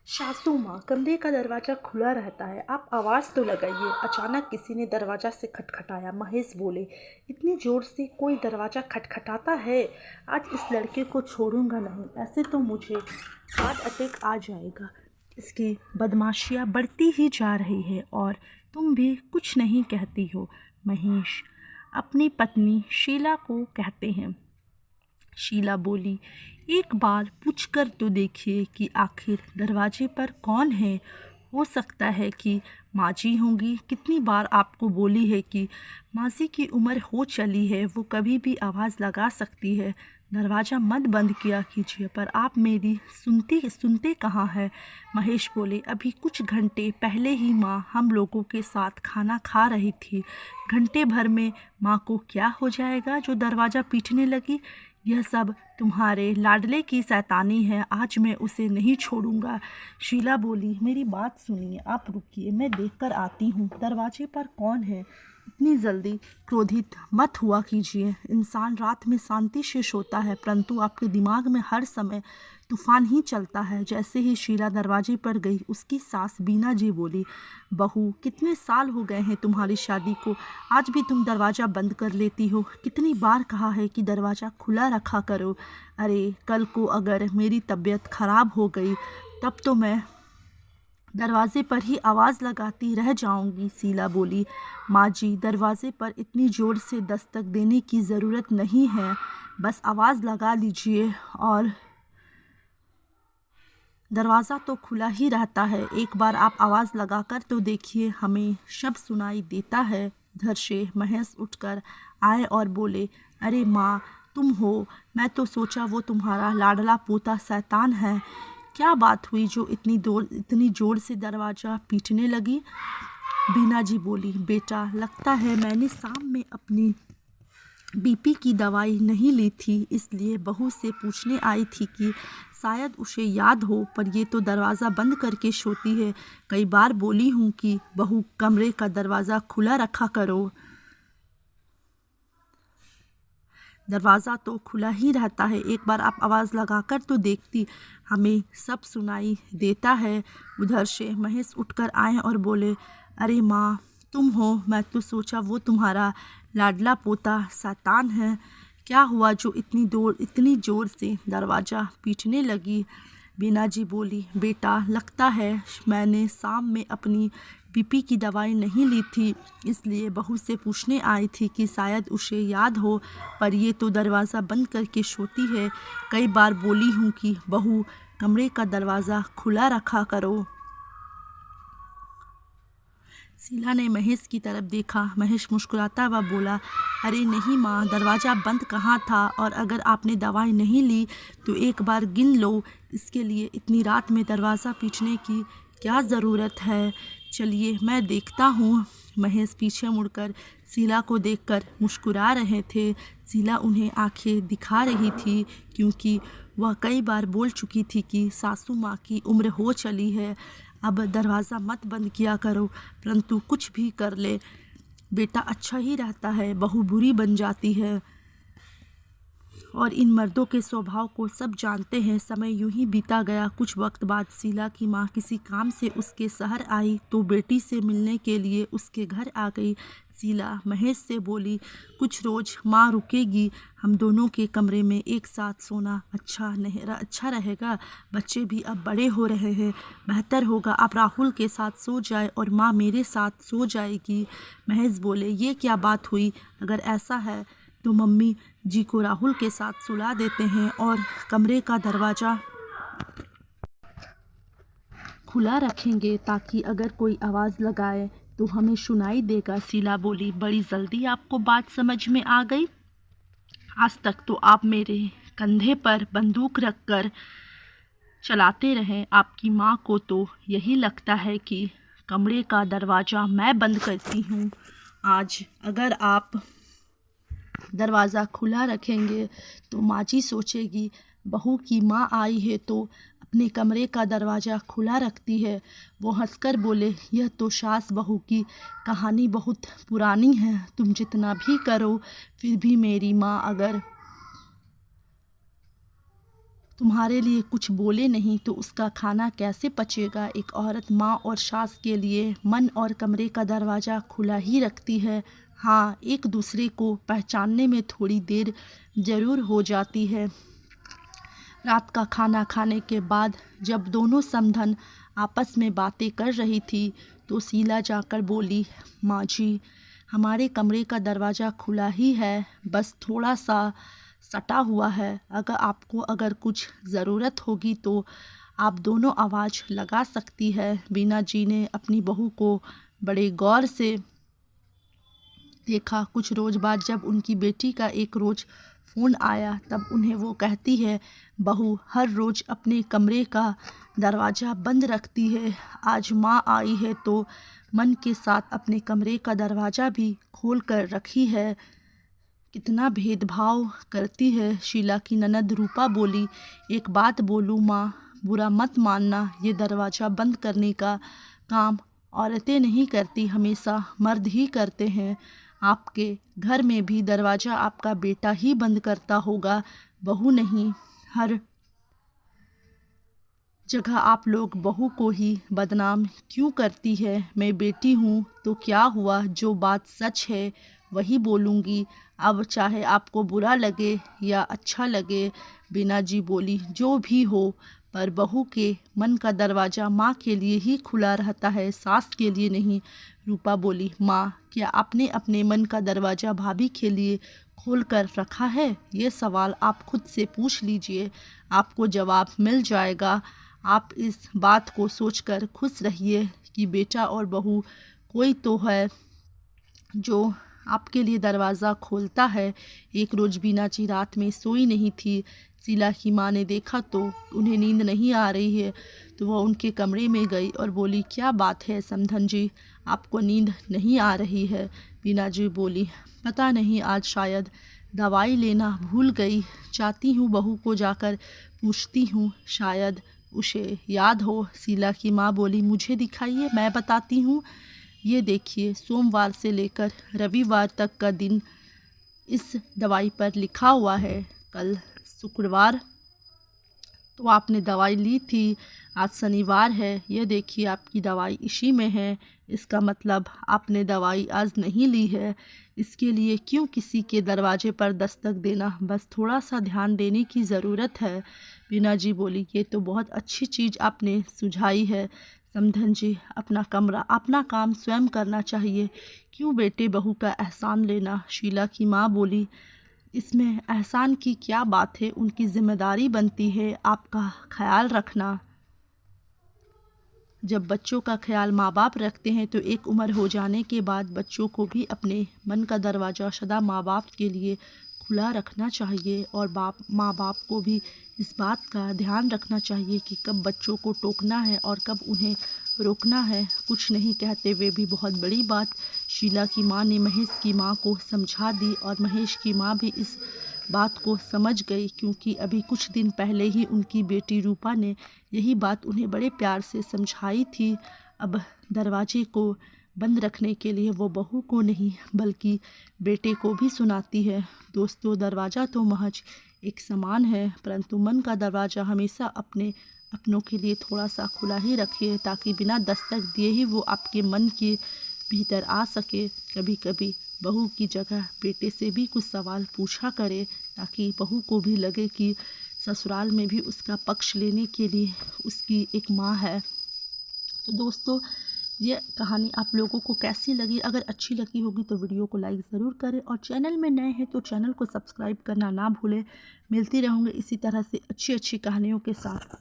सासू माँ, कमरे का दरवाज़ा खुला रहता है, आप आवाज़ तो लगाइए। अचानक किसी ने दरवाज़ा से खटखटाया। महेश बोले, इतनी ज़ोर से कोई दरवाज़ा खटखटाता है? आज इस लड़के को छोड़ूंगा नहीं, ऐसे तो मुझे हार्ट अटैक आ जाएगा। इसकी बदमाशियाँ बढ़ती ही जा रही है और तुम भी कुछ नहीं कहती हो। महेश अपनी पत्नी शीला को कहते हैं। शीला बोली, एक बार पूछकर तो देखिए कि आखिर दरवाजे पर कौन है। हो सकता है कि माँ जी होंगी। कितनी बार आपको बोली है कि मासी की उम्र हो चली है, वो कभी भी आवाज़ लगा सकती है। दरवाज़ा मत बंद किया कीजिए, पर आप मेरी सुनते कहाँ है। महेश बोले, अभी कुछ घंटे पहले ही माँ हम लोगों के साथ खाना खा रही थी। घंटे भर में माँ को क्या हो जाएगा जो दरवाज़ा पीटने लगी। यह सब तुम्हारे लाडले की शैतानी है। आज मैं उसे नहीं छोड़ूंगा। शीला बोली, मेरी बात सुनिए, आप रुकिए, मैं देखकर आती हूँ दरवाजे पर कौन है। इतनी जल्दी क्रोधित मत हुआ कीजिए। इंसान रात में शांति से सोता है, परंतु आपके दिमाग में हर समय तूफान ही चलता है। जैसे ही शीला दरवाजे पर गई, उसकी सास बीना जी बोली, बहू, कितने साल हो गए हैं तुम्हारी शादी को, आज भी तुम दरवाज़ा बंद कर लेती हो। कितनी बार कहा है कि दरवाज़ा खुला रखा करो। अरे कल को अगर मेरी तबीयत ख़राब हो गई तब तो मैं दरवाजे पर ही आवाज़ लगाती रह जाऊंगी। शीला बोली, माँ जी, दरवाजे पर इतनी ज़ोर से दस्तक देने की ज़रूरत नहीं है, बस आवाज़ लगा लीजिए और दरवाज़ा तो खुला ही रहता है। एक बार आप आवाज़ लगाकर तो देखिए, हमें शब्द सुनाई देता है। इधर से महेश उठकर आए और बोले, अरे माँ, तुम हो। मैं तो सोचा वो तुम्हारा लाडला पोता शैतान है। क्या बात हुई जो इतनी ज़ोर से दरवाज़ा पीटने लगी। बीना जी बोली, बेटा, लगता है मैंने शाम में अपनी बीपी की दवाई नहीं ली थी, इसलिए बहू से पूछने आई थी कि शायद उसे याद हो, पर ये तो दरवाज़ा बंद करके सोती है। कई बार बोली हूँ कि बहू, कमरे का दरवाज़ा खुला रखा करो। दरवाज़ा तो खुला ही रहता है, एक बार आप आवाज़ लगाकर तो देखती, हमें सब सुनाई देता है। उधर से महेश उठकर आए और बोले, अरे माँ, तुम हो। मैं तो सोचा वो तुम्हारा लाडला पोता शैतान है। क्या हुआ जो इतनी ज़ोर से दरवाज़ा पीटने लगी। बीना जी बोली, बेटा, लगता है मैंने शाम में अपनी बीपी की दवाई नहीं ली थी, इसलिए बहू से पूछने आई थी कि शायद उसे याद हो, पर ये तो दरवाज़ा बंद करके सोती है। कई बार बोली हूँ कि बहू, कमरे का दरवाज़ा खुला रखा करो। शीला ने महेश की तरफ देखा। महेश मुस्कुराता हुआ बोला, अरे नहीं माँ, दरवाज़ा बंद कहाँ था, और अगर आपने दवाई नहीं ली तो एक बार गिन लो। इसके लिए इतनी रात में दरवाज़ा पीटने की क्या ज़रूरत है। चलिए मैं देखता हूँ। महेश पीछे मुड़कर शीला को देखकर मुस्कुरा रहे थे। शीला उन्हें आंखें दिखा रही थी, क्योंकि वह कई बार बोल चुकी थी कि सासू माँ की उम्र हो चली है, अब दरवाज़ा मत बंद किया करो। परंतु कुछ भी कर ले, बेटा अच्छा ही रहता है, बहू बुरी बन जाती है, और इन मर्दों के स्वभाव को सब जानते हैं। समय यूं ही बीता गया। कुछ वक्त बाद शीला की माँ किसी काम से उसके शहर आई तो बेटी से मिलने के लिए उसके घर आ गई। शीला महेश से बोली, कुछ रोज़ माँ रुकेगी, हम दोनों के कमरे में एक साथ सोना अच्छा रहेगा। बच्चे भी अब बड़े हो रहे हैं, बेहतर होगा आप राहुल के साथ सो जाए और माँ मेरे साथ सो जाएगी। महेश बोले, ये क्या बात हुई। अगर ऐसा है तो मम्मी जी को राहुल के साथ सुला देते हैं और कमरे का दरवाज़ा खुला रखेंगे, ताकि अगर कोई आवाज़ लगाए तो हमें सुनाई देगा। शीला बोली, बड़ी जल्दी आपको बात समझ में आ गई। आज तक तो आप मेरे कंधे पर बंदूक रखकर चलाते रहे। आपकी माँ को तो यही लगता है कि कमरे का दरवाज़ा मैं बंद करती हूँ। आज अगर आप दरवाज़ा खुला रखेंगे तो माँ जी सोचेगी बहू की माँ आई है तो अपने कमरे का दरवाज़ा खुला रखती है। वो हंसकर बोले, यह तो सास बहू की कहानी बहुत पुरानी है, तुम जितना भी करो फिर भी मेरी माँ अगर तुम्हारे लिए कुछ बोले नहीं तो उसका खाना कैसे पचेगा। एक औरत माँ और सास के लिए मन और कमरे का दरवाज़ा खुला ही रखती है। हाँ, एक दूसरे को पहचानने में थोड़ी देर ज़रूर हो जाती है। रात का खाना खाने के बाद जब दोनों समधन आपस में बातें कर रही थी तो शीला जाकर बोली, माँ जी, हमारे कमरे का दरवाज़ा खुला ही है, बस थोड़ा सा सटा हुआ है। अगर कुछ ज़रूरत होगी तो आप दोनों आवाज़ लगा सकती है। बीना जी ने अपनी बहू को बड़े गौर से देखा। कुछ रोज़ बाद जब उनकी बेटी का एक रोज़ फ़ोन आया तब उन्हें वो कहती है, बहू हर रोज़ अपने कमरे का दरवाज़ा बंद रखती है, आज माँ आई है तो मन के साथ अपने कमरे का दरवाज़ा भी खोल कर रखी है। कितना भेदभाव करती है। शीला की ननद रूपा बोली, एक बात बोलूँ माँ, बुरा मत मानना, ये दरवाज़ा बंद करने का काम औरतें नहीं करती, हमेशा मर्द ही करते हैं। आपके घर में भी दरवाज़ा आपका बेटा ही बंद करता होगा, बहू नहीं। हर जगह आप लोग बहू को ही बदनाम क्यों करती है। मैं बेटी हूँ तो क्या हुआ, जो बात सच है वही बोलूँगी, अब चाहे आपको बुरा लगे या अच्छा लगे। बीना जी बोली, जो भी हो, पर बहू के मन का दरवाज़ा माँ के लिए ही खुला रहता है, सास के लिए नहीं। रूपा बोली, माँ क्या आपने अपने मन का दरवाज़ा भाभी के लिए खोल कर रखा है? ये सवाल आप खुद से पूछ लीजिए, आपको जवाब मिल जाएगा। आप इस बात को सोचकर खुश रहिए कि बेटा और बहू कोई तो है जो आपके लिए दरवाज़ा खोलता है। एक रोज़ बीना जी रात में सोई नहीं थी। शीला की माँ ने देखा तो उन्हें नींद नहीं आ रही है तो वह उनके कमरे में गई और बोली, क्या बात है समधन जी, आपको नींद नहीं आ रही है? बीना जी बोली, पता नहीं, आज शायद दवाई लेना भूल गई, चाहती हूँ बहू को जाकर पूछती हूँ, शायद उसे याद हो। शीला की माँ बोली, मुझे दिखाइए, मैं बताती हूँ। ये देखिए, सोमवार से लेकर रविवार तक का दिन इस दवाई पर लिखा हुआ है। कल शुक्रवार तो आपने दवाई ली थी, आज शनिवार है, ये देखिए आपकी दवाई इसी में है। इसका मतलब आपने दवाई आज नहीं ली है। इसके लिए क्यों किसी के दरवाजे पर दस्तक देना, बस थोड़ा सा ध्यान देने की ज़रूरत है। बीना जी बोली, ये तो बहुत अच्छी चीज़ आपने सुझाई है समधन जी, अपना कमरा अपना काम स्वयं करना चाहिए, क्यों बेटे बहू का एहसान लेना। शीला की माँ बोली, इसमें एहसान की क्या बात है, उनकी जिम्मेदारी बनती है आपका ख्याल रखना। जब बच्चों का ख्याल माँ बाप रखते हैं तो एक उम्र हो जाने के बाद बच्चों को भी अपने मन का दरवाज़ा सदा माँ बाप के लिए खुला रखना चाहिए और माँ बाप को भी इस बात का ध्यान रखना चाहिए कि कब बच्चों को टोकना है और कब उन्हें रोकना है। कुछ नहीं कहते हुए भी बहुत बड़ी बात शीला की माँ ने महेश की माँ को समझा दी और महेश की माँ भी इस बात को समझ गई, क्योंकि अभी कुछ दिन पहले ही उनकी बेटी रूपा ने यही बात उन्हें बड़े प्यार से समझाई थी। अब दरवाजे को बंद रखने के लिए वो बहू को नहीं बल्कि बेटे को भी सुनाती है। दोस्तों, दरवाज़ा तो महज एक सामान है, परंतु मन का दरवाज़ा हमेशा अपनों के लिए थोड़ा सा खुला ही रखिए, ताकि बिना दस्तक दिए ही वो आपके मन के भीतर आ सके। कभी कभी बहू की जगह बेटे से भी कुछ सवाल पूछा करे, ताकि बहू को भी लगे कि ससुराल में भी उसका पक्ष लेने के लिए उसकी एक माँ है। तो दोस्तों, ये कहानी आप लोगों को कैसी लगी? अगर अच्छी लगी होगी तो वीडियो को लाइक ज़रूर करें और चैनल में नए हैं तो चैनल को सब्सक्राइब करना ना भूलें। मिलती रहूँगी इसी तरह से अच्छी अच्छी कहानियों के साथ।